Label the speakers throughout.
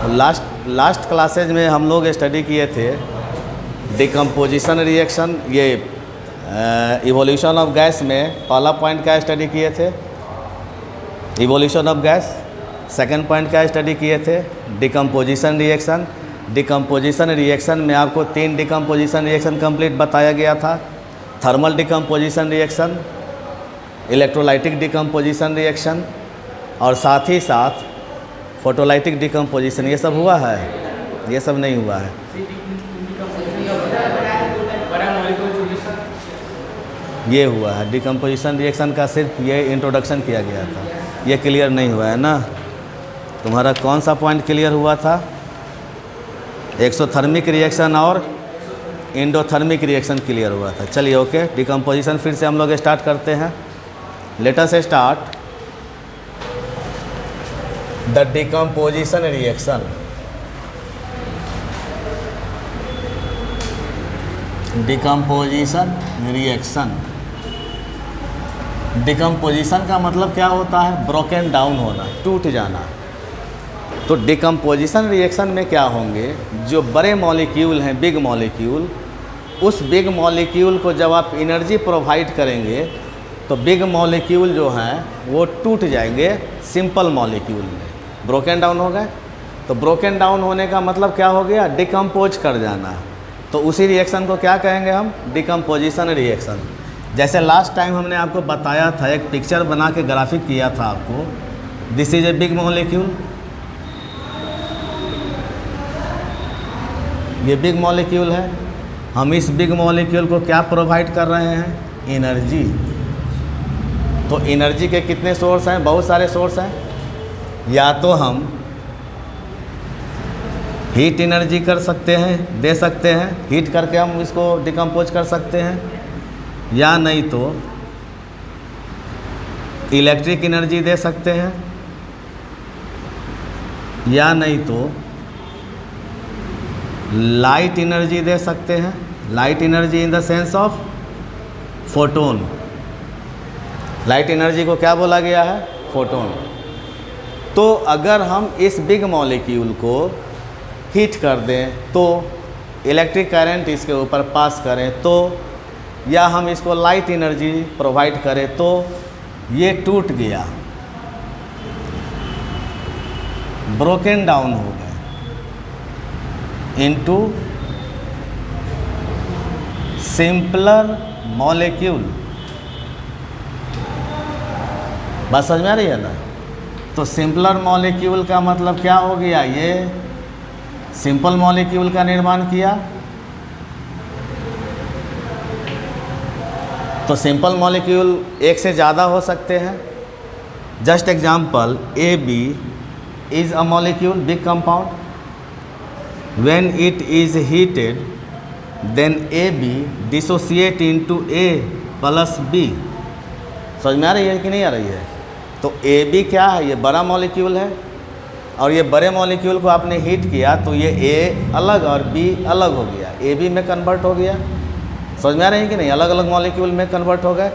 Speaker 1: Last classes में हम लोग स्टडी किए थे डिकम्पोजिशन रिएक्शन, ये इवोल्यूशन ऑफ गैस में पहला पॉइंट क्या स्टडी किए थे, evolution of gas. Second point क्या स्टडी किए थे, डिकम्पोजिशन रिएक्शन। डिकम्पोजिशन रिएक्शन में आपको 3 डिकम्पोजिशन रिएक्शन कंप्लीट बताया गया था। Thermal decomposition reaction, electrolytic decomposition reaction और साथ ही साथ फोटोलाइटिक डिकम्पोजिशन। ये सब हुआ है, ये सब नहीं हुआ है। ये हुआ है डिकम्पोजिशन रिएक्शन का, सिर्फ ये इंट्रोडक्शन किया गया था, ये क्लियर नहीं हुआ है ना। तुम्हारा कौन सा पॉइंट क्लियर हुआ था, एक्सोथर्मिक रिएक्शन और एंडोथर्मिक रिएक्शन क्लियर हुआ था। चलिए ओके, डिकम्पोजिशन फिर से हम लोग स्टार्ट करते हैं। Late us start the decomposition reaction. Decomposition reaction, decomposition का मतलब क्या होता है, ब्रोकन डाउन होना, टूट जाना। तो डिकम्पोजिशन रिएक्शन में क्या होंगे, जो बड़े मॉलिक्यूल हैं, बिग मॉलिक्यूल, उस बिग मॉलिक्यूल को जब आप एनर्जी प्रोवाइड करेंगे तो बिग मॉलिक्यूल जो हैं वो टूट जाएंगे सिंपल मॉलिक्यूल में, ब्रोकन डाउन हो गए। तो ब्रोकन डाउन होने का मतलब क्या हो गया, डिकम्पोज कर जाना। तो उसी रिएक्शन को क्या कहेंगे हम, डिकम्पोजिशन रिएक्शन। जैसे लास्ट टाइम हमने आपको बताया था, एक पिक्चर बना के ग्राफिक किया था आपको, this is a big molecule, ये बिग मॉलिक्यूल है। हम इस बिग मॉलिक्यूल को क्या प्रोवाइड कर रहे हैं, एनर्जी। तो एनर्जी के कितने सोर्स हैं, बहुत सारे सोर्स हैं। या तो हम हीट एनर्जी कर सकते हैं, दे सकते हैं, हीट करके हम इसको डिकम्पोज कर सकते हैं, या नहीं तो इलेक्ट्रिक एनर्जी दे सकते हैं, या नहीं तो लाइट एनर्जी दे सकते हैं। Light energy in the sense of photon. Light energy को क्या बोला गया है, फोटोन। तो अगर हम इस बिग मॉलिक्यूल को हीट कर दें तो इलेक्ट्रिक करंट इसके ऊपर पास करें तो, या हम इसको लाइट एनर्जी प्रोवाइड करें तो ये टूट गया, ब्रोकन डाउन हो गए इनटू सिंपलर मॉलिक्यूल। बात समझ में आ रही है ना। तो सिंपलर मॉलिक्यूल का मतलब क्या हो गया, ये सिंपल मॉलिक्यूल का निर्माण किया। तो सिंपल मॉलिक्यूल एक से ज़्यादा हो सकते हैं। Just example, A B is a molecule, big compound. When it is heated, then AB dissociate into A plus B। समझ में आ रही है कि नहीं आ रही है। तो AB क्या है, ये बड़ा मॉलिक्यूल है, और ये बड़े मॉलिक्यूल को आपने हीट किया तो ये A अलग और B अलग हो गया, AB में कन्वर्ट हो गया। समझ में आ रही है कि नहीं, अलग अलग मॉलिक्यूल में कन्वर्ट हो गए।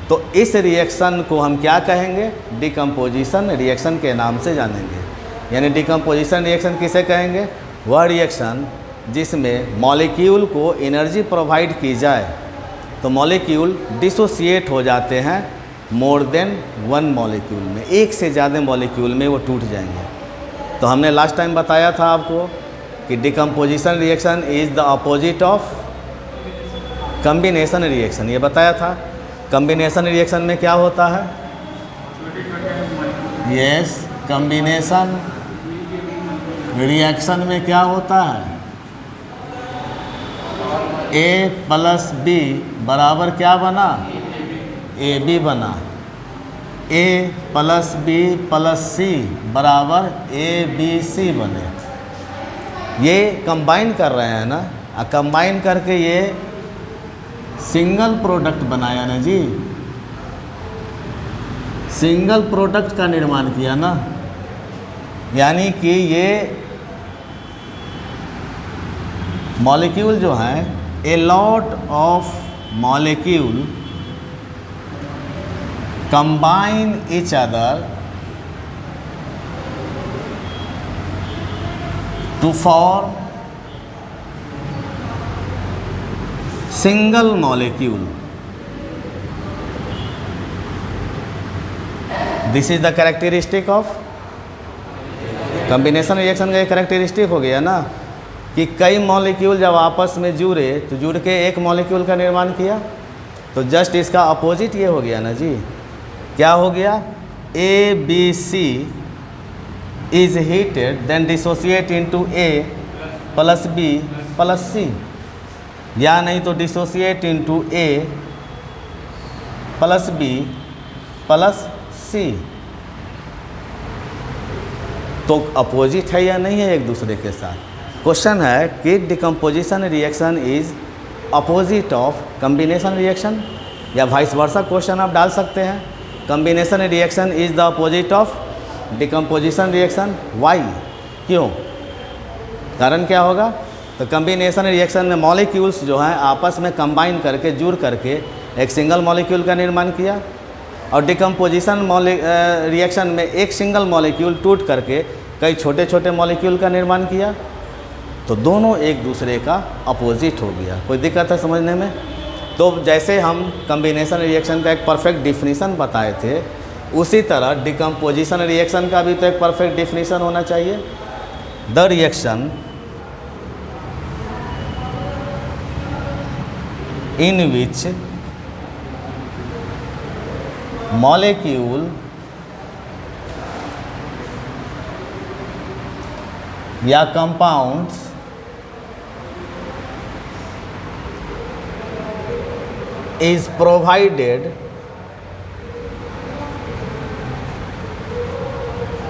Speaker 1: तो इस रिएक्शन को हम क्या कहेंगे, डिकम्पोजिशन रिएक्शन के नाम से जानेंगे। यानी डिकम्पोजिशन रिएक्शन किसे कहेंगे, वह रिएक्शन जिसमें मॉलिक्यूल को एनर्जी प्रोवाइड की जाए तो मॉलिक्यूल डिसोसिएट हो जाते हैं मोर देन वन मॉलिक्यूल में, एक से ज़्यादा मॉलिक्यूल में वो टूट जाएंगे। तो हमने लास्ट टाइम बताया था आपको कि decomposition reaction is the opposite of combination reaction, ये बताया था। कम्बिनेशन रिएक्शन में क्या होता है, यस, कम्बिनेशन रिएक्शन में क्या होता है, A प्लस B बराबर क्या बना, AB बना। A plus B plus C बराबर ABC बने। ये कंबाइन कर रहे हैं ना, कंबाइन करके ये सिंगल प्रोडक्ट बनाया ना जी, सिंगल प्रोडक्ट का निर्माण किया ना। यानी कि ये मॉलिक्यूल जो हैं, a lot of molecule combine each other to form single molecule. This is the characteristic of combination reaction का एक कैरेक्टरिस्टिक हो गया ना कि कई मॉलिक्यूल जब आपस में जुड़े तो जुड़ के एक मॉलिक्यूल का निर्माण किया। तो जस्ट इसका अपोजिट ये हो गया ना जी, क्या हो गया, A B C is heated then dissociate into A plus B plus C, या नहीं तो dissociate into A plus B plus C. तो अपोजिट है या नहीं है एक दूसरे के साथ। क्वेश्चन है कि decomposition reaction is opposite of combination reaction, या वाइस वर्सा क्वेश्चन आप डाल सकते हैं, combination reaction is the opposite of decomposition reaction. Why, क्यों, कारण क्या होगा। तो कॉम्बिनेशन रिएक्शन में मॉलिक्यूल्स जो हैं आपस में कंबाइन करके जुड़ करके एक सिंगल मॉलिक्यूल का निर्माण किया, और डिकम्पोजिशन रिएक्शन में एक सिंगल मॉलिक्यूल टूट करके कई छोटे छोटे मॉलिक्यूल का निर्माण किया। तो दोनों एक दूसरे का अपोजिट हो गया। कोई दिक्कत है समझने में। तो जैसे हम कॉम्बिनेशन रिएक्शन का एक परफेक्ट डिफिनीशन बताए थे, उसी तरह डिकम्पोजिशन रिएक्शन का भी तो एक परफेक्ट डिफिनीशन होना चाहिए। The reaction in which molecule या compounds is provided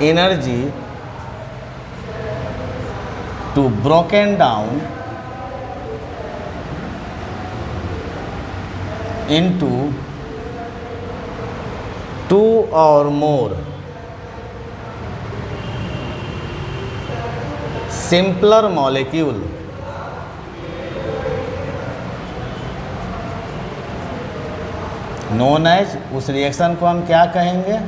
Speaker 1: energy to broken down into two और more simpler molecule known as, उस रिएक्शन को हम क्या कहेंगे,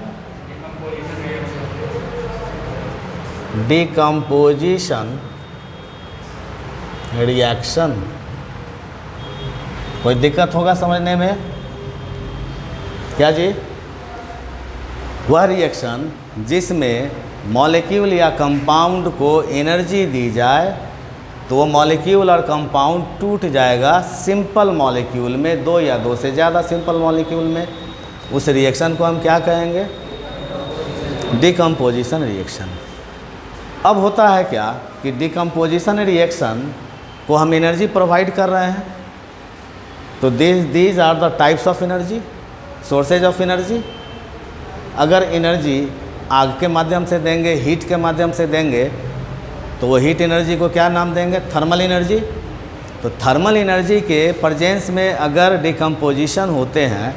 Speaker 1: डिकम्पोजिशन रिएक्शन। कोई दिक्कत होगा समझने में क्या जी। वह रिएक्शन जिसमें मॉलिक्यूल या कंपाउंड को एनर्जी दी जाए तो वो मॉलिक्यूल और कंपाउंड टूट जाएगा सिंपल मॉलिक्यूल में, दो या दो से ज़्यादा सिंपल मॉलिक्यूल में। उस रिएक्शन को हम क्या कहेंगे, डिकम्पोजिशन रिएक्शन। अब होता है क्या कि डिकम्पोजिशन रिएक्शन को हम एनर्जी प्रोवाइड कर रहे हैं, तो these are the types of energy, sources of energy. अगर एनर्जी आग के माध्यम से देंगे, हीट के माध्यम से देंगे, तो वो हीट एनर्जी को क्या नाम देंगे, थर्मल एनर्जी। तो थर्मल एनर्जी के प्रेजेंस में अगर डिकम्पोजिशन होते हैं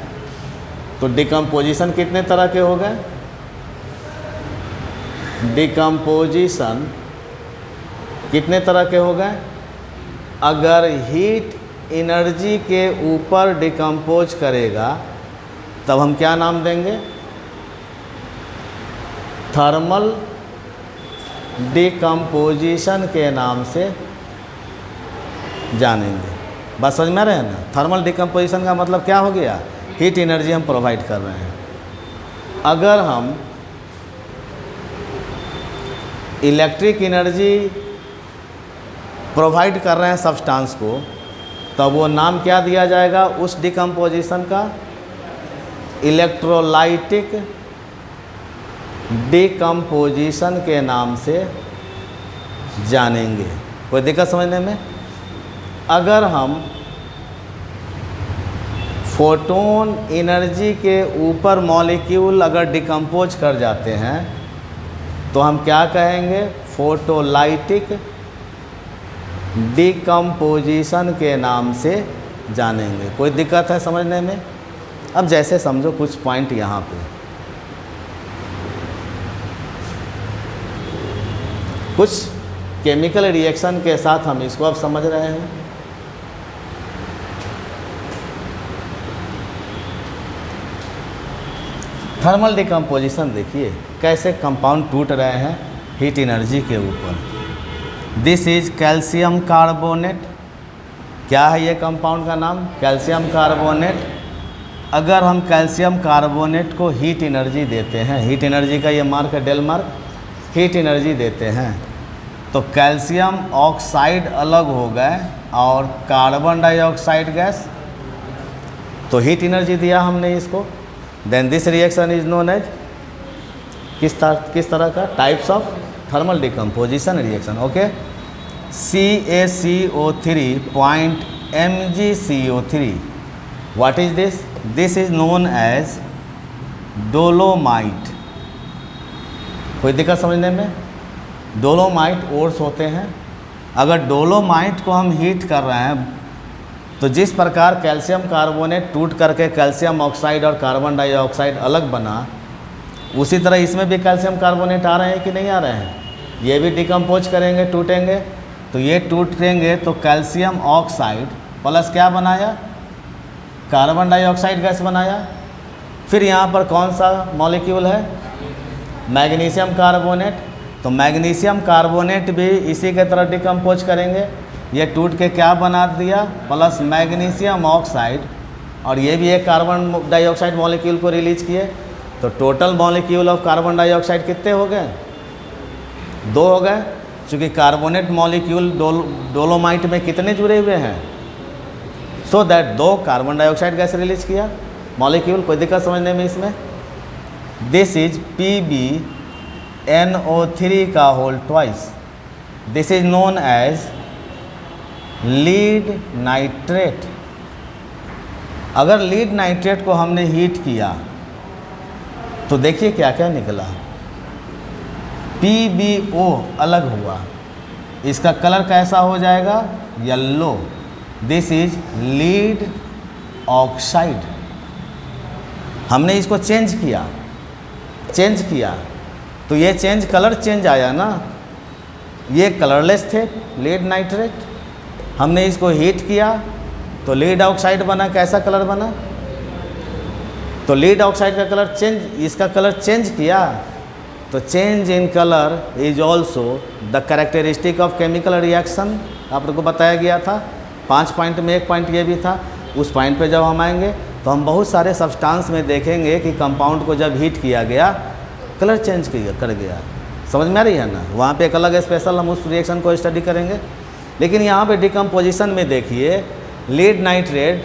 Speaker 1: तो डिकम्पोजिशन कितने तरह के हो गए, डिकम्पोजिशन कितने तरह के हो गए। अगर हीट एनर्जी के ऊपर डिकम्पोज करेगा तब हम क्या नाम देंगे, थर्मल डिकम्पोजिशन के नाम से जानेंगे। बात समझ में रहे हैं ना। थर्मल डिकम्पोजिशन का मतलब क्या हो गया, हीट एनर्जी हम प्रोवाइड कर रहे हैं। अगर हम इलेक्ट्रिक एनर्जी प्रोवाइड कर रहे हैं सब्सटेंस को, तब वो नाम क्या दिया जाएगा उस डिकम्पोजिशन का, इलेक्ट्रोलाइटिक डिकम्पोजिशन के नाम से जानेंगे। कोई दिक्कत समझने में। अगर हम फोटोन एनर्जी के ऊपर मॉलिक्यूल अगर डिकम्पोज कर जाते हैं तो हम क्या कहेंगे, फोटोलाइटिक डिकम्पोजिशन के नाम से जानेंगे। कोई दिक्कत है समझने में। अब जैसे समझो कुछ पॉइंट यहाँ पे, कुछ केमिकल रिएक्शन के साथ हम इसको अब समझ रहे हैं। थर्मल डिकम्पोजिशन देखिए कैसे कंपाउंड टूट रहे हैं हीट एनर्जी के ऊपर। This is calcium carbonate. क्या है ये कंपाउंड का नाम? Calcium carbonate. अगर हम कैल्शियम कार्बोनेट को हीट एनर्जी देते हैं, हीट एनर्जी का ये मार्क है डेल मार्क, हीट एनर्जी देते हैं तो कैल्शियम ऑक्साइड अलग हो गए और कार्बन डाइऑक्साइड गैस, तो हीट एनर्जी दिया हमने इसको। Then this reaction is known as किस तरह का? Types of thermal decomposition reaction. Okay, CaCO3 point MgCO3, what is this? This is known as dolomite. कोई दिक्कत समझने में? डोलोमाइट ओर्स होते हैं। अगर डोलोमाइट को हम हीट कर रहे हैं तो जिस प्रकार कैल्शियम कार्बोनेट टूट करके कैल्शियम ऑक्साइड और कार्बन डाइऑक्साइड अलग बना, उसी तरह इसमें भी कैल्शियम कार्बोनेट आ रहे हैं कि नहीं आ रहे हैं? ये भी डिकम्पोज करेंगे, टूटेंगे, तो ये टूटेंगे तो कैल्शियम ऑक्साइड प्लस क्या बनाया? कार्बन डाइऑक्साइड गैस बनाया। फिर यहाँ पर कौन सा मॉलिक्यूल है? Magnesium carbonate. तो मैग्नीशियम कार्बोनेट भी इसी के तरह डिकम्पोज करेंगे, ये टूट के क्या बना दिया? प्लस मैग्नीशियम ऑक्साइड, और ये भी एक कार्बन डाइऑक्साइड मॉलिक्यूल को रिलीज किए। तो total molecule of carbon dioxide कितने हो गए? 2 हो गए, क्योंकि कार्बोनेट मॉलिक्यूल डोलोमाइट में कितने जुड़े हुए हैं? So that 2 carbon dioxide gas release किया मॉलिक्यूल। कोई दिक्कत समझने में इसमें? दिस इज PbNO3 का whole twice. This is known as lead nitrate. अगर लीड नाइट्रेट को हमने हीट किया तो देखिए क्या क्या निकला। PbO अलग हुआ, इसका कलर कैसा हो जाएगा? Yellow. This is lead oxide. हमने इसको चेंज किया तो ये चेंज कलर चेंज आया ना। ये कलरलेस थे लीड नाइट्रेट, हमने इसको हीट किया तो लीड ऑक्साइड बना। कैसा कलर बना? तो लीड ऑक्साइड का कलर चेंज, इसका कलर चेंज किया तो change in colour is also the characteristic of chemical reaction. आप लोग को बताया गया था 5 पॉइंट में, एक पॉइंट ये भी था। उस पॉइंट पे जब हम आएंगे तो हम बहुत सारे सब्सटेंस में देखेंगे कि कंपाउंड को जब हीट किया गया कलर चेंज कर गया। समझ में आ रही है ना? वहाँ पे एक अलग स्पेशल हम उस रिएक्शन को स्टडी करेंगे। लेकिन यहाँ पे डिकम्पोजिशन में देखिए, लीड नाइट्रेट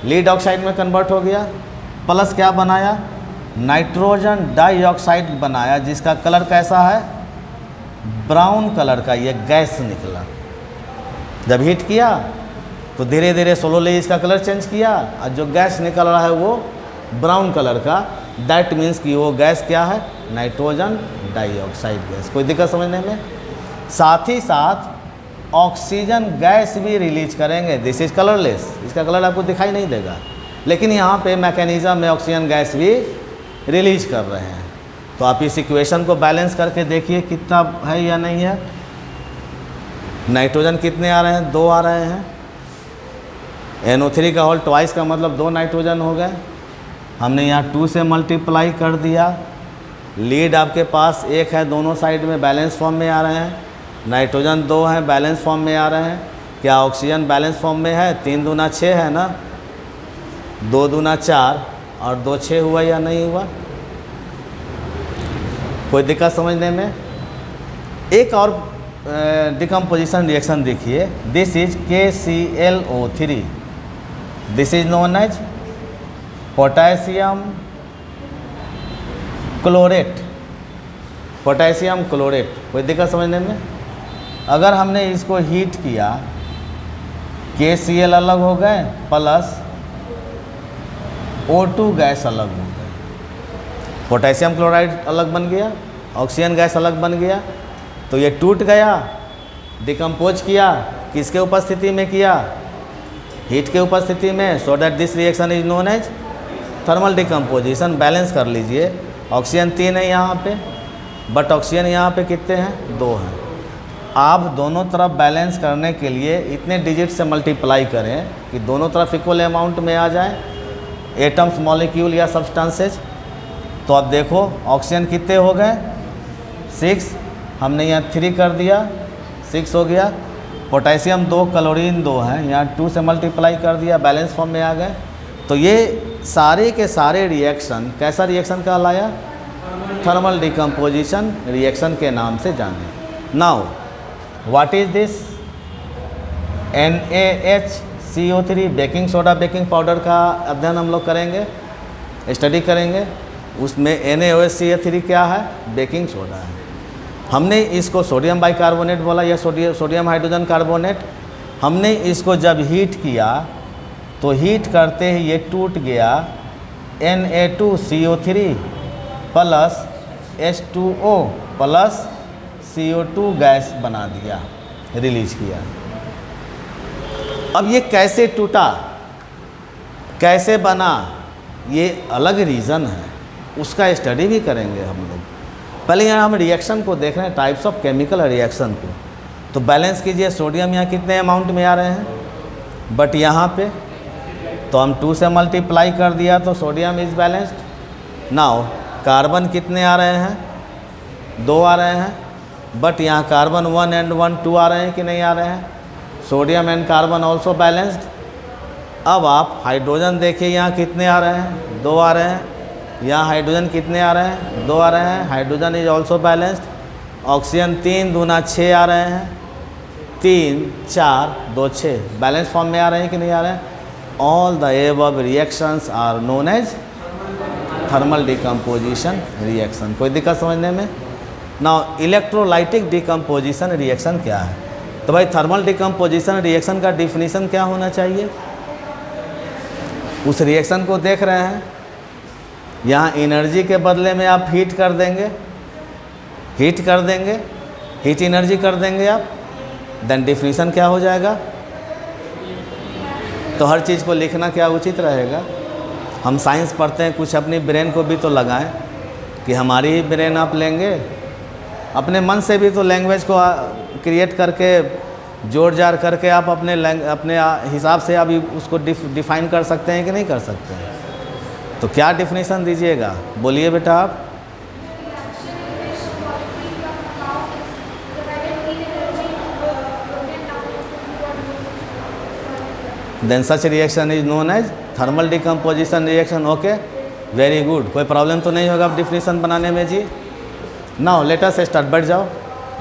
Speaker 1: लीड ऑक्साइड में कन्वर्ट हो गया, प्लस क्या बनाया? नाइट्रोजन डाइऑक्साइड बनाया, जिसका कलर कैसा है? ब्राउन कलर का। ये गैस निकला। जब हीट किया तो धीरे धीरे स्लोली इसका कलर चेंज किया, और जो गैस निकल रहा है वो ब्राउन कलर का। दैट मीन्स कि वो गैस क्या है? Nitrogen dioxide gas. कोई दिक्कत समझने में? साथ ही साथ ऑक्सीजन गैस भी रिलीज करेंगे। दिस इज कलरलेस, इसका कलर आपको दिखाई नहीं देगा, लेकिन यहाँ पे मैकेनिज्म में ऑक्सीजन गैस भी रिलीज कर रहे हैं। तो आप इस इक्वेशन को बैलेंस करके देखिए कितना है या नहीं है। नाइट्रोजन कितने आ रहे हैं? 2 आ रहे हैं। NO3 का होल ट्वाइस का मतलब 2 नाइट्रोजन हो गए। हमने यहाँ 2 से मल्टीप्लाई कर दिया। लीड आपके पास 1 है, दोनों साइड में बैलेंस फॉर्म में आ रहे हैं। नाइट्रोजन 2 हैं, बैलेंस फॉर्म में आ रहे हैं। क्या ऑक्सीजन बैलेंस फॉर्म में है? 3 दूना 6 है ना, 2 दूना 4 और 2 6 हुआ या नहीं हुआ? कोई दिक्कत समझने में? एक और डिकम्पोजिशन रिएक्शन देखिए। This is KClO3। This is known as potassium chlorate. Potassium chlorate. कोई दिक्कत समझने में? अगर हमने इसको हीट किया, KCl अलग हो गए प्लस O2 गैस अलग हो गए, पोटेशियम क्लोराइड अलग बन गया, ऑक्सीजन गैस अलग बन गया। तो ये टूट गया, डिकम्पोज किया, किसके उपस्थिति में किया? हीट के उपस्थिति में। So that this reaction is known as thermal decomposition. Balance कर लीजिए, ऑक्सीजन 3 है यहाँ पे, बट ऑक्सीजन यहाँ पे कितने हैं? 2 हैं। आप दोनों तरफ बैलेंस करने के लिए इतने डिजिट से मल्टीप्लाई करें कि दोनों तरफ इक्वल अमाउंट में आ जाए, एटम्स, मॉलिक्यूल या सब्सटेंसेज। तो अब देखो ऑक्सीजन कितने हो गए? 6, हमने यहाँ 3 कर दिया, 6 हो गया। पोटेशियम 2, क्लोरीन 2 है, यहाँ 2 से मल्टीप्लाई कर दिया, बैलेंस फॉर्म में आ गए। तो ये सारे के सारे रिएक्शन कैसा रिएक्शन कहलाया? थर्मल डिकम्पोजिशन रिएक्शन के नाम से जाने। Now what is this? NaHCO3 baking soda baking powder का अध्ययन हम लोग करेंगे, स्टडी करेंगे। उसमें NaOH क्या है? बेकिंग सोडा है। हमने इसको सोडियम बाइकार्बोनेट बोला या सोडियम हाइड्रोजन कार्बोनेट। हमने इसको जब हीट किया तो हीट करते ही ये टूट गया, Na2CO3 plus H2O plus CO2 gas बना दिया, रिलीज किया। अब ये कैसे टूटा, कैसे बना, ये अलग रीज़न है, उसका स्टडी भी करेंगे हम लोग। पहले यहाँ हम रिएक्शन को देख रहे हैं, टाइप्स ऑफ केमिकल रिएक्शन को। तो बैलेंस कीजिए, सोडियम यहाँ कितने अमाउंट में आ रहे हैं, बट यहाँ पे तो हम 2 से मल्टीप्लाई कर दिया तो sodium is balanced. Now carbon कितने आ रहे हैं? 2 आ रहे हैं, बट यहाँ कार्बन 1 and 1 2 आ रहे हैं कि नहीं आ रहे हैं? Sodium and carbon also balanced. अब आप हाइड्रोजन देखिए, यहाँ कितने आ रहे हैं? 2 आ रहे हैं। यहाँ हाइड्रोजन कितने आ रहे हैं? 2 आ रहे हैं। Hydrogen is also balanced. Oxygen 3 दूना 6 आ रहे हैं, 3 4 2 6 बैलेंस फॉर्म में आ रहे हैं कि नहीं आ रहे हैं? All the above reactions are known as thermal decomposition reaction. कोई दिक्कत समझने में? नाउ इलेक्ट्रोलाइटिक डिकम्पोजिशन रिएक्शन क्या है? तो भाई थर्मल डिकम्पोजिशन रिएक्शन का डिफिनीशन क्या होना चाहिए? उस रिएक्शन को देख रहे हैं, यहाँ एनर्जी के बदले में आप हीट कर देंगे, हीट एनर्जी कर देंगे आप, देन डिफिनीशन क्या हो जाएगा? तो हर चीज़ को लिखना क्या उचित रहेगा? हम साइंस पढ़ते हैं, कुछ अपनी ब्रेन को भी तो लगाएं, कि हमारी ही ब्रेन आप लेंगे, अपने मन से भी तो लैंग्वेज को क्रिएट करके जोड़ जाड़ करके आप अपने हिसाब से आप उसको डिफाइन कर सकते हैं कि नहीं कर सकते हैं? तो क्या डिफिनीशन दीजिएगा, बोलिए बेटा आप। Then such reaction is known as thermal decomposition reaction. Okay, very good, कोई प्रॉब्लम तो नहीं होगा अब डिफिनीशन बनाने में जी। नाउ लेट अस स्टार्ट, बैठ जाओ।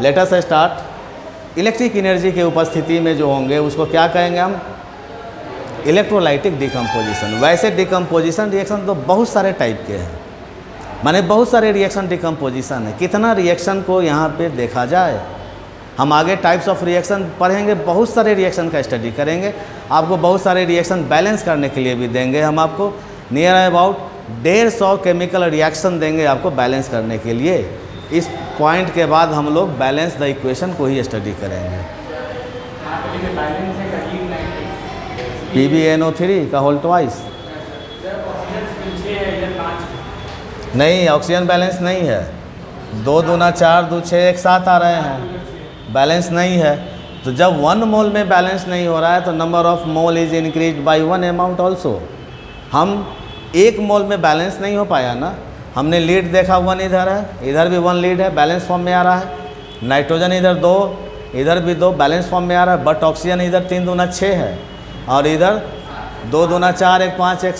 Speaker 1: Let us start. Electric energy के उपस्थिति में जो होंगे उसको क्या कहेंगे हम? Electrolytic decomposition. वैसे डिकम्पोजिशन रिएक्शन तो बहुत सारे टाइप के हैं, माने बहुत सारे रिएक्शन डिकम्पोजिशन है। कितना रिएक्शन को यहाँ पे देखा जाए, हम आगे टाइप्स ऑफ रिएक्शन पढ़ेंगे, बहुत सारे रिएक्शन का स्टडी करेंगे, आपको बहुत सारे रिएक्शन बैलेंस करने के लिए भी देंगे। हम आपको नियर अबाउट 150 केमिकल रिएक्शन देंगे आपको बैलेंस करने के लिए। इस पॉइंट के बाद हम लोग बैलेंस द इक्वेशन को ही स्टडी करेंगे। PbNO3 का होल ट्वाइस नहीं, ऑक्सीजन बैलेंस नहीं है। 2 दूना 4 2 6 एक साथ आ रहे हैं, बैलेंस नहीं है। तो जब 1 मोल में बैलेंस नहीं हो रहा है तो number of mole is increase by 1 amount also. हम 1 मोल में बैलेंस नहीं हो पाया ना, हमने लीड देखा 1 इधर है, इधर भी 1 लीड है, बैलेंस फॉर्म में आ रहा है। नाइट्रोजन इधर 2, इधर भी 2, बैलेंस फॉर्म में आ रहा है। बट ऑक्सीजन इधर 3 दूना 6 है और इधर 2 दूना 4 1 5 1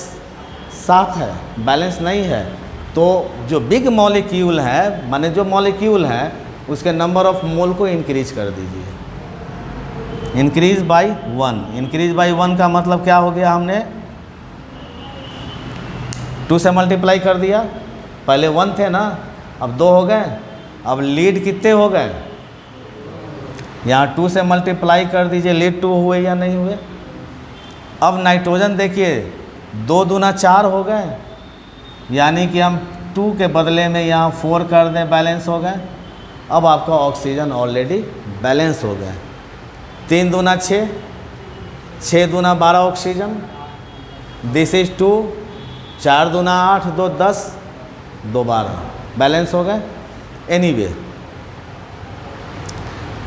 Speaker 1: 7 है, बैलेंस नहीं है। तो जो बिग मॉलिक्यूल है, माने जो मॉलिक्यूल है उसके नंबर ऑफ मोल को इंक्रीज कर दीजिए, इंक्रीज बाय 1। इंक्रीज बाय 1 का मतलब क्या हो गया? हमने 2 से मल्टीप्लाई कर दिया, पहले 1 थे ना, अब 2 हो गए। अब लीड कितने हो गए? यहाँ 2 से मल्टीप्लाई कर दीजिए, लीड 2 हुए या नहीं हुए? अब नाइट्रोजन देखिए 2 दूना 4 हो गए, यानी कि हम 2 के बदले में यहाँ 4 कर दें, बैलेंस हो गए। अब आपका ऑक्सीजन ऑलरेडी बैलेंस हो गया। 3 दूना 6, 6 दूना 12 ऑक्सीजन, दिस इज 2, 4 दूना 8 2 10 2 12, बैलेंस हो गए। एनीवे,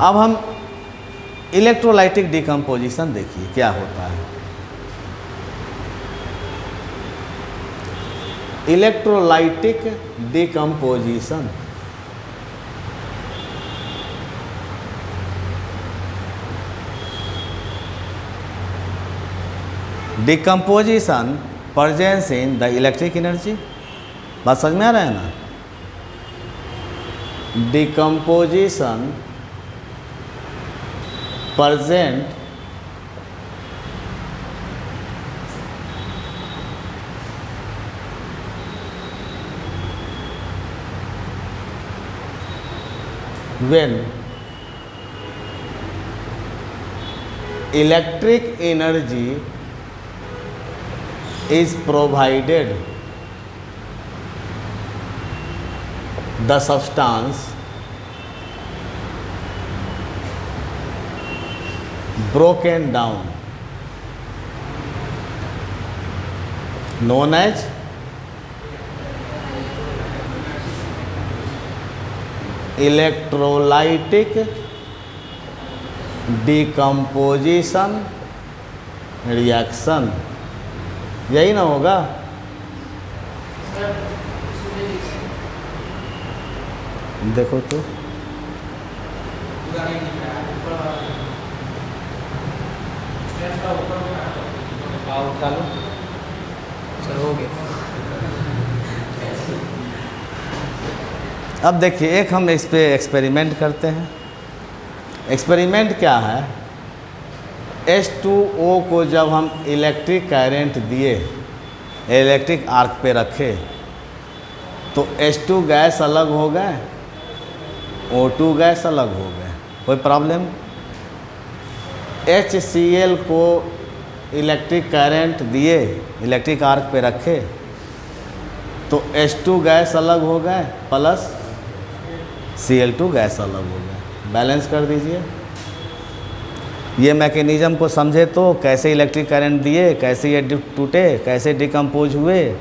Speaker 1: अब हम इलेक्ट्रोलाइटिक डिकम्पोजिशन देखिए क्या होता है। Electrolytic decomposition decomposition presence in the electric energy. बात समझ में आ रहा है ना? Decomposition present when electric energy is provided, the substance broken down known as electrolytic decomposition reaction। यही ना होगा? देखो तो अब देखिए, एक हम इस पे एक्सपेरिमेंट करते हैं। एक्सपेरिमेंट क्या है? H2O को जब हम इलेक्ट्रिक करंट दिए, इलेक्ट्रिक आर्क पे रखे, तो H2 गैस अलग हो गए, O2 गैस अलग हो गए। कोई प्रॉब्लम? HCl को इलेक्ट्रिक करंट दिए, इलेक्ट्रिक आर्क पे रखे, तो H2 गैस अलग हो गए प्लस Cl2 गैस अलग हो गए। बैलेंस कर दीजिए। ये मैकेनिज़्म को समझे तो कैसे इलेक्ट्रिक करंट दिए, कैसे ये टूटे, कैसे डिकम्पोज हुए।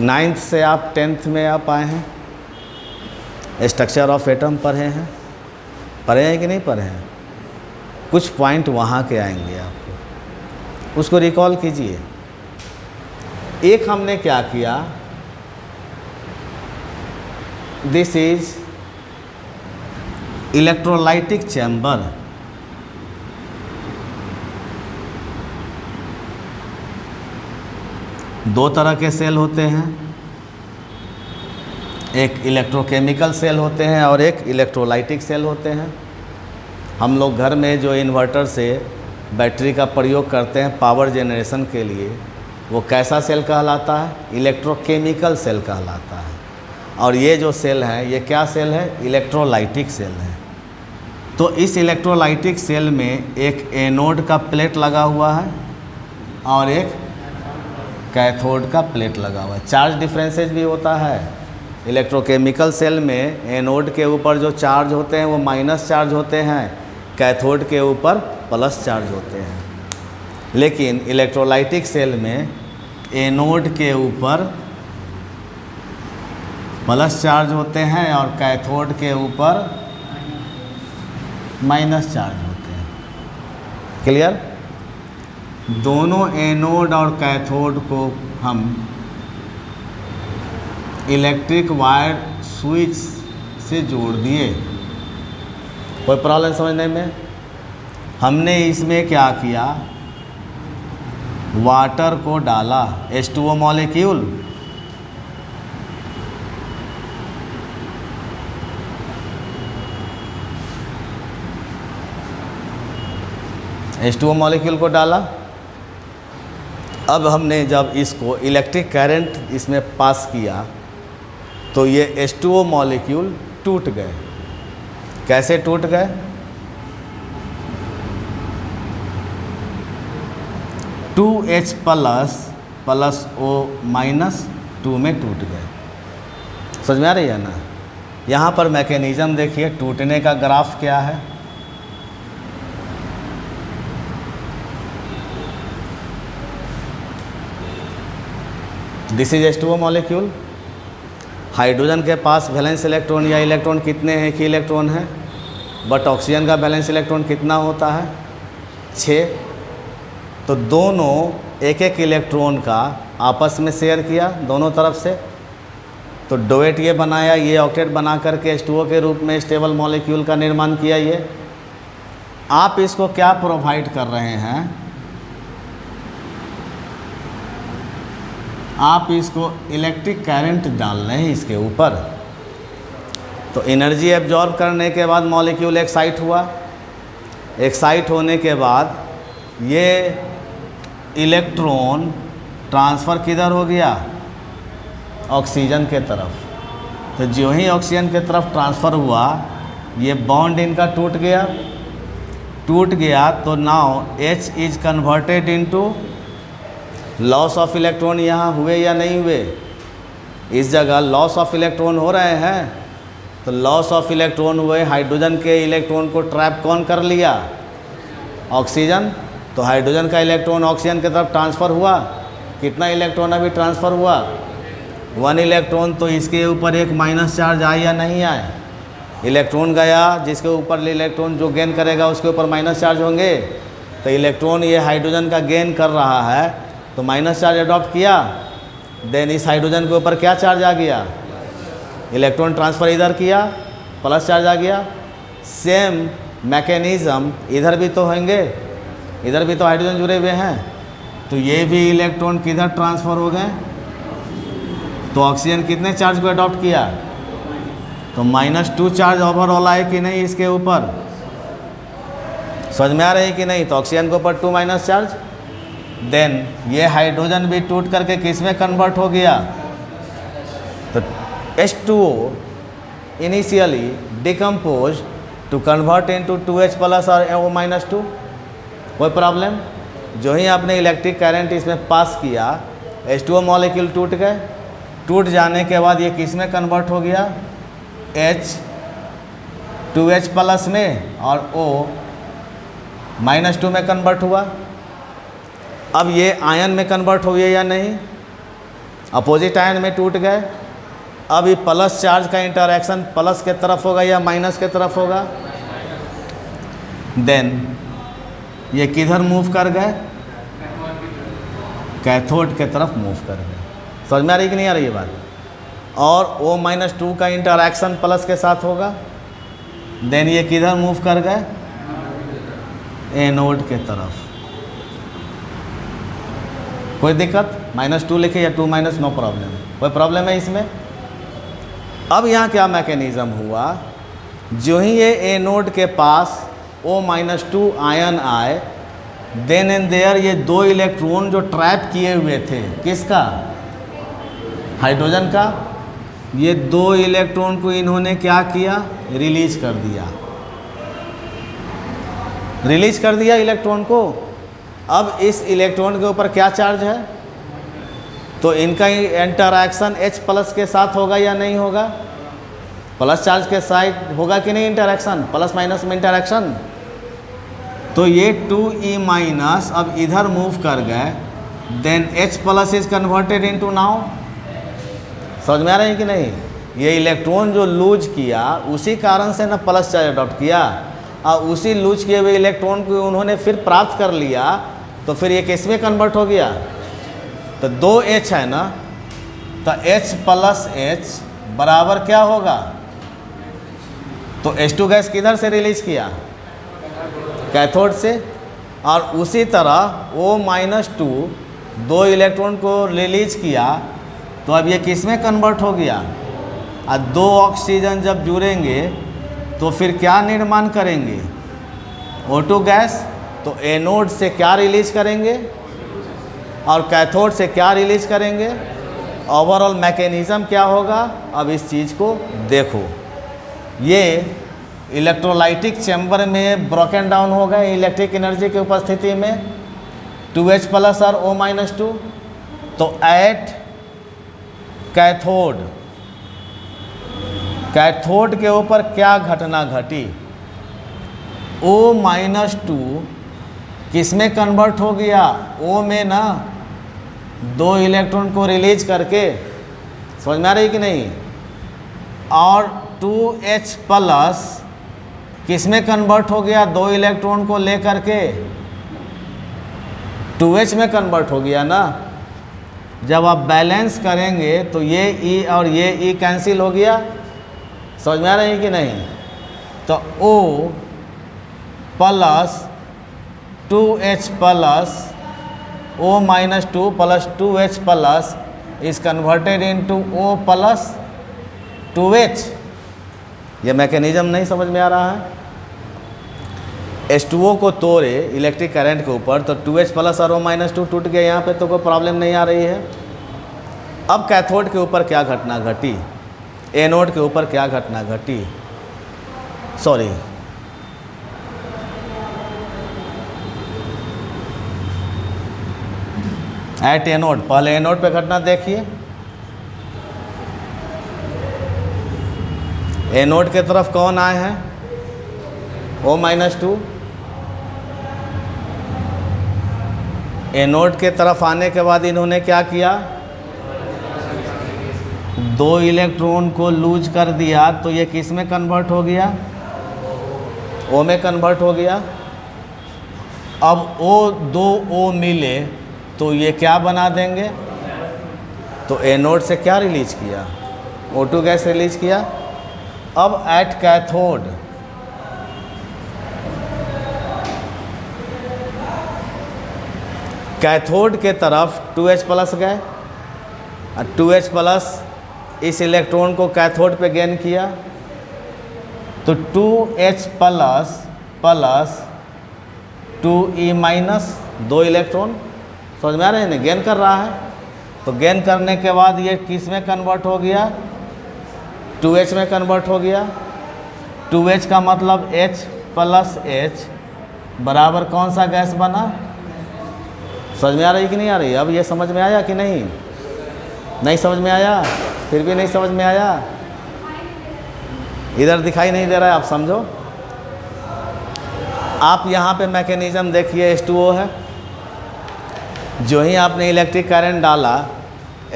Speaker 1: 9th से आप 10th में आप आए हैं, स्ट्रक्चर ऑफ एटम पढ़े हैं, पढ़े हैं कि नहीं पढ़े हैं? कुछ पॉइंट वहाँ के आएंगे आपको, उसको रिकॉल कीजिए। एक हमने क्या किया, दिस इज इलेक्ट्रोलाइटिक चैम्बर। दो तरह के सेल होते हैं, एक इलेक्ट्रोकेमिकल सेल होते हैं और एक इलेक्ट्रोलाइटिक सेल होते हैं। हम लोग घर में जो इन्वर्टर से बैटरी का प्रयोग करते हैं पावर जनरेशन के लिए, वो कैसा सेल कहलाता है? इलेक्ट्रोकेमिकल सेल कहलाता है। और ये जो सेल है, ये क्या सेल है? इलेक्ट्रोलाइटिक सेल है। तो इस इलेक्ट्रोलाइटिक सेल में एक एनोड का प्लेट लगा हुआ है और एक कैथोड का प्लेट लगा हुआ है। चार्ज डिफरेंसेस भी होता है। इलेक्ट्रोकेमिकल सेल में एनोड के ऊपर जो चार्ज होते हैं वो माइनस चार्ज होते हैं, कैथोड के ऊपर प्लस चार्ज होते हैं। लेकिन इलेक्ट्रोलाइटिक सेल में एनोड के ऊपर प्लस चार्ज होते हैं और कैथोड के ऊपर माइनस चार्ज होते हैं। क्लियर? दोनों एनोड और कैथोड को हम इलेक्ट्रिक वायर स्विच से जोड़ दिए। कोई प्रॉब्लम समझने में? हमने इसमें क्या किया, वाटर को डाला, H2O मॉलिक्यूल, H2O मॉलिक्यूल को डाला। अब हमने जब इसको इलेक्ट्रिक करंट इसमें पास किया तो ये H2O मॉलिक्यूल टूट गए। कैसे टूट गए? H प्लस O माइनस 2 में टूट गए। समझ में आ रही है ना? यहाँ पर मैकेनिज़्म देखिए, टूटने का ग्राफ क्या है। This is H2O molecule. Hydrogen के पास वैलेंस इलेक्ट्रॉन या इलेक्ट्रॉन कितने हैं? कि इलेक्ट्रॉन है, बट ऑक्सीजन का वैलेंस इलेक्ट्रॉन कितना होता है? 6। तो दोनों एक एक इलेक्ट्रॉन का आपस में शेयर किया दोनों तरफ से, तो डोएट ये बनाया, ये ऑक्टेट बना करके H2O के रूप में स्टेबल मॉलिक्यूल का निर्माण किया। ये आप इसको क्या प्रोवाइड कर रहे हैं? आप इसको इलेक्ट्रिक करंट डाल रहे हैं इसके ऊपर, तो एनर्जी एब्जॉर्ब करने के बाद मॉलिक्यूल एक्साइट हुआ। एक्साइट होने के बाद ये इलेक्ट्रॉन ट्रांसफ़र किधर हो गया? ऑक्सीजन के तरफ। तो जो ही ऑक्सीजन के तरफ ट्रांसफ़र हुआ, ये बॉन्ड इनका टूट गया। टूट गया तो now H is converted into loss of electron. यहाँ हुए या नहीं हुए? इस जगह लॉस ऑफ इलेक्ट्रॉन हो रहे हैं, तो लॉस ऑफ इलेक्ट्रॉन हुए। हाइड्रोजन के इलेक्ट्रॉन को ट्रैप कौन कर लिया? ऑक्सीजन। तो हाइड्रोजन का इलेक्ट्रॉन ऑक्सीजन की तरफ ट्रांसफ़र हुआ। कितना इलेक्ट्रॉन अभी ट्रांसफ़र हुआ? 1 इलेक्ट्रॉन। तो इसके ऊपर एक माइनस चार्ज आए या नहीं आए? इलेक्ट्रॉन गया, जिसके ऊपर इलेक्ट्रॉन जो गेन करेगा उसके ऊपर माइनस चार्ज होंगे। तो इलेक्ट्रॉन ये हाइड्रोजन का गेन कर रहा है, तो माइनस चार्ज अडॉप्ट किया। देन इस हाइड्रोजन के ऊपर क्या चार्ज आ गया? इलेक्ट्रॉन ट्रांसफ़र इधर किया, प्लस चार्ज आ गया। सेम मैकेनिज़्म इधर भी तो होंगे, इधर भी तो हाइड्रोजन जुड़े हुए हैं, तो ये भी इलेक्ट्रॉन किधर ट्रांसफ़र हो गए? तो ऑक्सीजन कितने चार्ज को अडॉप्ट किया? तो -2 चार्ज ओवरऑल आए कि नहीं इसके ऊपर? समझ में आ रही है कि नहीं? तो ऑक्सीजन के ऊपर 2 माइनस चार्ज। देन ये हाइड्रोजन भी टूट करके किस में कन्वर्ट हो गया? तो H2O initially decompose to convert into 2H plus और O-2। कोई प्रॉब्लम? जो ही आपने इलेक्ट्रिक करंट इसमें पास किया, H2O मॉलिक्यूल टूट गए। टूट जाने के बाद ये किस में कन्वर्ट हो गया? H 2H प्लस में और O-2 में कन्वर्ट हुआ। अब ये आयन में कन्वर्ट हो गया या नहीं? अपोजिट आयन में टूट गए। अब ये प्लस चार्ज का इंटरैक्शन प्लस के तरफ होगा या माइनस के तरफ होगा? देन ये किधर मूव कर गए? कैथोड के तरफ मूव कर गए। समझ में आ रही कि नहीं आ रही ये बात? और O-2 का इंटरैक्शन प्लस के साथ होगा। देन ये किधर मूव कर गए? एनोड के तरफ। कोई दिक्कत? -2 लिखे या 2 माइनस, नो प्रॉब्लम। कोई प्रॉब्लम है इसमें? अब यहाँ क्या मैकेनिज़्म हुआ? जो ही ये एनोड के पास O-2 आयन आए, देन एंड देयर ये 2 इलेक्ट्रॉन जो ट्रैप किए हुए थे, किसका? हाइड्रोजन का। ये 2 इलेक्ट्रॉन को इन्होंने क्या किया? रिलीज कर दिया। रिलीज कर दिया इलेक्ट्रॉन को। अब इस इलेक्ट्रॉन के ऊपर क्या चार्ज है? तो इनका इंटरैक्शन H प्लस के साथ होगा या नहीं होगा? प्लस चार्ज के साथ होगा कि नहीं इंटरैक्शन? प्लस माइनस में इंटरैक्शन। तो ये 2E माइनस अब इधर मूव कर गए। Then H plus is converted into now. समझ में आ रहे हैं कि नहीं? ये इलेक्ट्रॉन जो लूज किया, उसी कारण से ना प्लस चार्ज अडॉप्ट किया, और उसी लूज किए हुए इलेक्ट्रॉन को उन्होंने फिर प्राप्त कर लिया, तो फिर ये किस में कन्वर्ट हो गया? तो 2H है ना, तो H प्लस H बराबर क्या होगा? तो H2 गैस किधर से रिलीज किया? कैथोड से। और उसी तरह O-2 2 इलेक्ट्रॉन को रिलीज किया, तो अब ये किस में कन्वर्ट हो गया? और 2 ऑक्सीजन जब जुड़ेंगे तो फिर क्या निर्माण करेंगे? O2 gas. तो एनोड से क्या रिलीज करेंगे और कैथोड से क्या रिलीज करेंगे? ओवरऑल मैकेनिज़्म क्या होगा? अब इस चीज़ को देखो। ये इलेक्ट्रोलाइटिक चैम्बर में ब्रोकन डाउन हो गए इलेक्ट्रिक एनर्जी की उपस्थिति में, 2H प्लस और O-2। तो एट कैथोड, कैथोड के ऊपर क्या घटना घटी? O-2 किस में कन्वर्ट हो गया? O में ना, 2 इलेक्ट्रॉन को रिलीज करके। समझ में आ रही कि नहीं? और 2H प्लस किस में कन्वर्ट हो गया? 2 इलेक्ट्रॉन को लेकर के 2H में कन्वर्ट हो गया ना। जब आप बैलेंस करेंगे तो ये E और ये E कैंसिल हो गया। समझ में आ रही है कि नहीं? तो O plus 2H plus O-2 plus 2H plus is converted into O plus 2H। ये मैकेनिज्म नहीं समझ में आ रहा है? H2O को तोड़े इलेक्ट्रिक करंट के ऊपर तो 2H प्लस और O-2 टूट गया। यहाँ पे तो कोई प्रॉब्लम नहीं आ रही है। अब कैथोड के ऊपर क्या घटना घटी, एनोड के ऊपर क्या घटना घटी, सॉरी एट एनोड, पहले एनोड पे घटना देखिए। एनोड के तरफ कौन आए हैं? O-2। एनोड के तरफ आने के बाद इन्होंने क्या किया, 2 इलेक्ट्रॉन को लूज कर दिया, तो ये किस में कन्वर्ट हो गया? O में कन्वर्ट हो गया। अब दो O मिले तो ये क्या बना देंगे? तो एनोड से क्या रिलीज किया? O2 गैस रिलीज किया। अब एट कैथोड कैथोड के तरफ 2H प्लस गए और 2H प्लस इस इलेक्ट्रॉन को कैथोड पे गेन किया, तो 2H plus plus 2E minus, 2 electron, समझ में आ रहे हैं ना, गेन कर रहा है। तो गेन करने के बाद ये किस में कन्वर्ट हो गया? 2H में कन्वर्ट हो गया। 2H का मतलब H प्लस H बराबर कौन सा गैस बना? समझ में आ रही कि नहीं आ रही? अब ये समझ में आया कि नहीं? नहीं समझ में आया? फिर भी नहीं समझ में आया? इधर दिखाई नहीं दे रहा है, आप समझो। आप यहाँ पे मैकेनिज्म देखिए, H2O है। जो ही आपने इलेक्ट्रिक करंट डाला,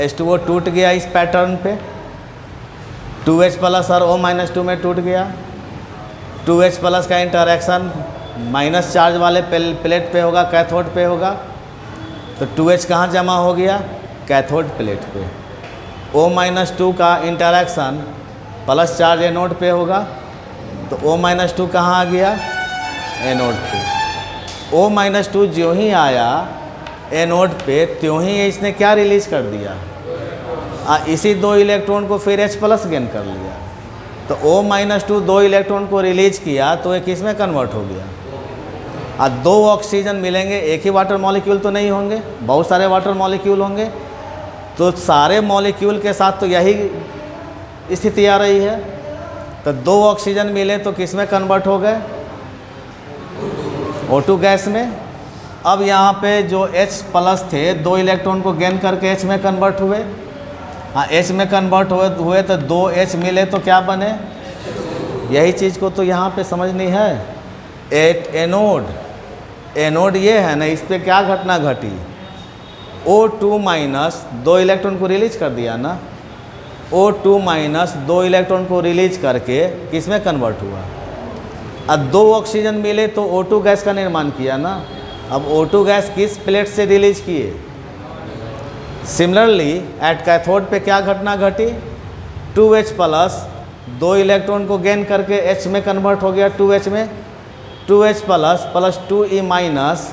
Speaker 1: H2O टूट गया इस पैटर्न पे, 2H प्लस और O-2 में टूट गया। 2H प्लस का इंटरेक्शन माइनस चार्ज वाले प्लेट पे होगा, कैथोड पे होगा। तो 2H कहाँ जमा हो गया? कैथोड प्लेट पे। O-2 का इंटरेक्शन प्लस चार्ज एनोड पे होगा, तो O-2 कहाँ आ गया? एनोड पे। O-2 जो ही आया एनोड पे, त्यों ही इसने क्या रिलीज कर दिया? इसी 2 इलेक्ट्रॉन को फिर H प्लस गेन कर लिया। तो O-2 2 इलेक्ट्रॉन को रिलीज किया, तो ये किस में कन्वर्ट हो गया? 2 ऑक्सीजन मिलेंगे, एक ही वाटर मॉलिक्यूल तो नहीं होंगे, बहुत सारे वाटर मॉलिक्यूल होंगे। तो सारे मॉलिक्यूल के साथ तो यही स्थिति आ रही है। तो 2 ऑक्सीजन मिले तो किस में कन्वर्ट हो गए? O2 गैस में। अब यहाँ पे जो H प्लस थे, 2 इलेक्ट्रॉन को गेन करके H में कन्वर्ट हुए। H में कन्वर्ट हुए तो 2H मिले तो क्या बने? यही चीज़ को तो यहाँ पे समझनी है। एट एनोड, एनोड ये है ना, इस पर क्या घटना घटी? O2 माइनस 2 इलेक्ट्रॉन को रिलीज कर दिया ना। O2 माइनस 2 इलेक्ट्रॉन को रिलीज करके किस में कन्वर्ट हुआ? अब 2 ऑक्सीजन मिले तो O2 गैस का निर्माण किया ना। अब O2 गैस किस प्लेट से रिलीज किए? सिमिलरली एट कैथोड पे क्या घटना घटी? 2H प्लस 2 इलेक्ट्रॉन को गेन करके H में कन्वर्ट हो गया, 2H में। 2H plus plus 2E minus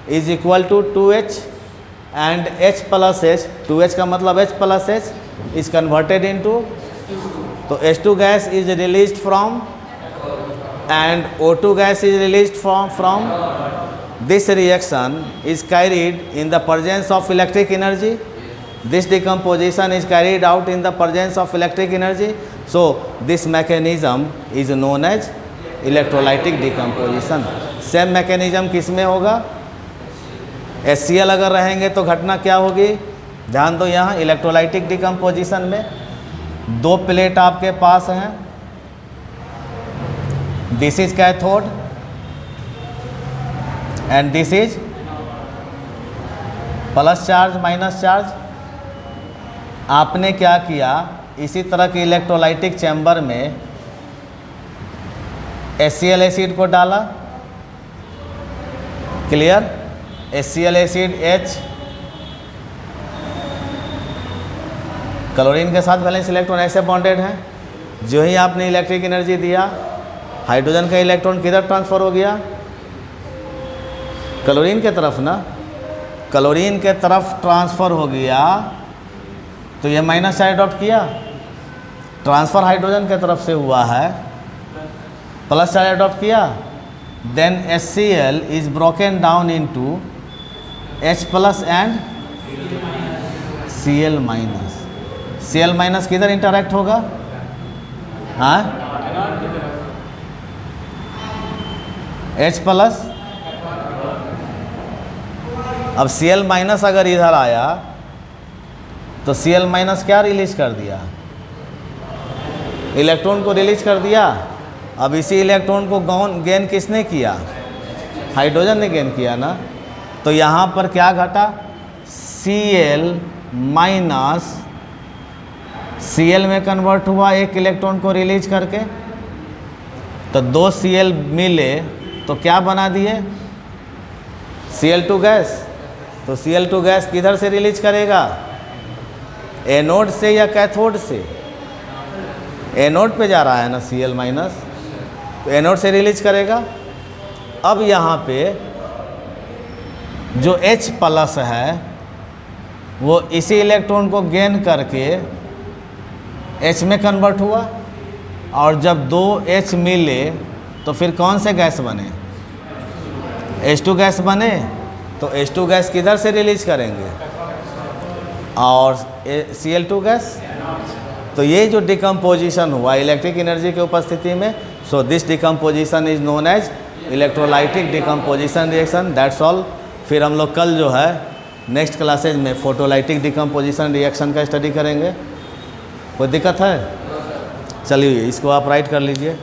Speaker 1: is equal to 2H and H plus H, 2H का मतलब H plus H is converted into, तो H2 gas is released from and O2 gas is released from. This reaction is carried in the presence of electric energy. This decomposition is carried out in the presence of electric energy. So this mechanism is known as electrolytic decomposition. Same mechanism किस में होगा? HCl अगर रहेंगे तो घटना क्या होगी? ध्यान दो, यहाँ इलेक्ट्रोलाइटिक डिकम्पोजिशन में 2 प्लेट आपके पास हैं। This is cathode and this is plus charge minus charge. आपने क्या किया? इसी तरह के इलेक्ट्रोलाइटिक चैम्बर में HCl एसिड को डाला। Clear? HCl acid H chlorine के साथ वैलेंस इलेक्ट्रॉन ऐसे बॉन्डेड हैं। जो ही आपने इलेक्ट्रिक एनर्जी दिया, हाइड्रोजन का इलेक्ट्रॉन किधर ट्रांसफ़र हो गया? क्लोरीन के तरफ ना। क्लोरीन के तरफ ट्रांसफ़र हो गया तो ये माइनस चार्ज अडॉप्ट किया, ट्रांसफ़र हाइड्रोजन के तरफ से हुआ है, प्लस चार्ज अडॉप्ट किया, then HCl is broken down into H plus and Cl minus. Cl minus किधर इंटरैक्ट होगा? हाँ, H प्लस। अब Cl माइनस अगर इधर आया तो Cl माइनस क्या रिलीज कर दिया? इलेक्ट्रॉन को रिलीज कर दिया। अब इसी इलेक्ट्रॉन को गेन किसने किया? हाइड्रोजन ने गेन किया ना। तो यहाँ पर क्या घटा? Cl माइनस Cl में कन्वर्ट हुआ एक इलेक्ट्रॉन को रिलीज करके, तो 2 Cl मिले तो क्या बना दिए? Cl2 gas. तो Cl2 गैस किधर से रिलीज करेगा? एनोड से या कैथोड से? एनोड पे जा रहा है ना Cl माइनस, तो एनोड से रिलीज करेगा। अब यहाँ पे जो H प्लस है वो इसी इलेक्ट्रॉन को गेन करके H में कन्वर्ट हुआ, और जब 2 H मिले तो फिर कौन से गैस बने? H2 गैस बने। तो H2 गैस किधर से रिलीज करेंगे? और Cl2 गैस। तो ये जो डिकम्पोजिशन हुआ इलेक्ट्रिक एनर्जी की उपस्थिति में, so this decomposition is known as electrolytic decomposition reaction. That's all. फिर हम लोग कल जो है नेक्स्ट क्लासेज में फोटोलाइटिक डिकम्पोजिशन रिएक्शन का स्टडी करेंगे। कोई दिक्कत है? चलिए इसको आप राइट कर लीजिए।